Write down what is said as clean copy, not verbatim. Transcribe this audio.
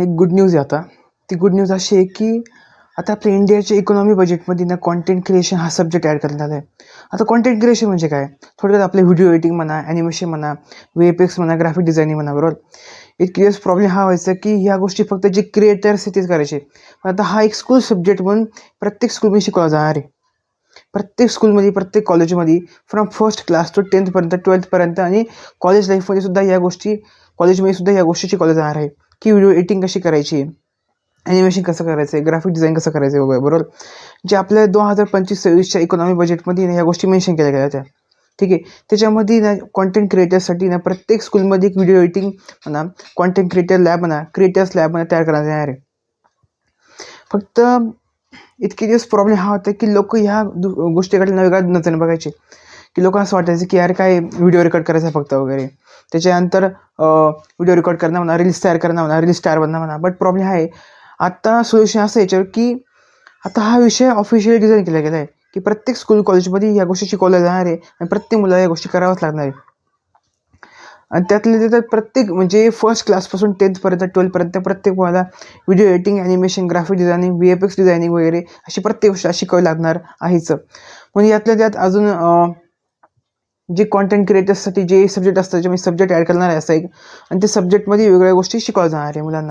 एक good news आहे आता. ती गुड न्यूज अशी आहे की आता आपल्या इंडियाच्या इकॉनॉमी बजेटमध्ये ना कंटेंट क्रिएशन हा सब्जेक्ट ॲड करण्यात आला आहे. आता कंटेंट क्रिएशन म्हणजे काय? थोडक्यात आपले व्हिडिओ एडिटिंग म्हणा, ॲनिमेशन म्हणा, VFX म्हणा, ग्राफिक डिझायनिंग म्हणा, बरोबर. इतके दिवस प्रॉब्लेम हा व्हायचा की ह्या गोष्टी फक्त जे क्रिएटर्स तेच करायचे. पण आता हा एक स्कूल सब्जेक्ट म्हणून प्रत्येक स्कूलमध्ये शिकवला जाणार आहे. प्रत्येक स्कूलमध्ये, प्रत्येक कॉलेजमध्ये, from first class to 10th पर्यंत, 12th पर्यंत आणि कॉलेज लाईफमध्ये सुद्धा या गोष्टी, कॉलेजमध्ये सुद्धा या गोष्टी शिकवल्या जाणार आहे की व्हिडिओ एडिटिंग कशी करायची, ॲनिमेशन कसं करायचं आहे, ग्राफिक डिझाईन कसं करायचं आहे वगैरे, बरोबर. जे आपल्या 2025-26च्या इकॉनॉमी बजेटमध्ये ह्या गोष्टी मेन्शन केल्या गेल्या होत्या. ठीक आहे. त्याच्यामध्ये ना कंटेंट क्रिएटर्ससाठी ना प्रत्येक स्कूलमध्ये एक व्हिडिओ एडिटिंग म्हणा, कंटेंट क्रिएटर लॅब म्हणा, क्रिएटर्स लॅब म्हणा तयार करण्यात येणार आहे. फक्त इतके दिवस प्रॉब्लेम हा होता की लोक ह्या गोष्टीकडे वेगळ्या नजरेने बघायचे, की लोकांना असं वाटायचं की यार काय व्हिडिओ रेकॉर्ड करायचा फक्त वगैरे. त्याच्यानंतर व्हिडिओ रेकॉर्ड करणं म्हणा, रील्स तयार करणं म्हणा, रील्स स्टार बनणं म्हणा. बट प्रॉब्लेम आहे आता सोल्युशन असं याच्यावर की आता हा विषय ऑफिशियली डिझाईन केला गेला आहे की प्रत्येक स्कूल कॉलेजमध्ये या गोष्टी शिकवल्या जाणार आहे आणि प्रत्येक मुलाला या गोष्टी कराव्याच लागणार आहे. आणि त्यातले त्यात प्रत्येक म्हणजे फर्स्ट क्लासपासून 10th पर्यंत, 12th पर्यंत प्रत्येक मुलाला video editing, animation, graphic designing, VFX designing वगैरे अशी प्रत्येक गोष्ट शिकावी लागणार आहेच. पण यातल्या त्यात अजून जे कॉन्टेंट क्रिएटर्ससाठी जे सब्जेक्ट असतात त्याच्यामध्ये सब्जेक्ट ॲड करणार आहे असं एक, आणि त्या सब्जेक्टमध्ये वेगवेगळ्या गोष्टी शिकवल्या जाणार आहे मुलांना.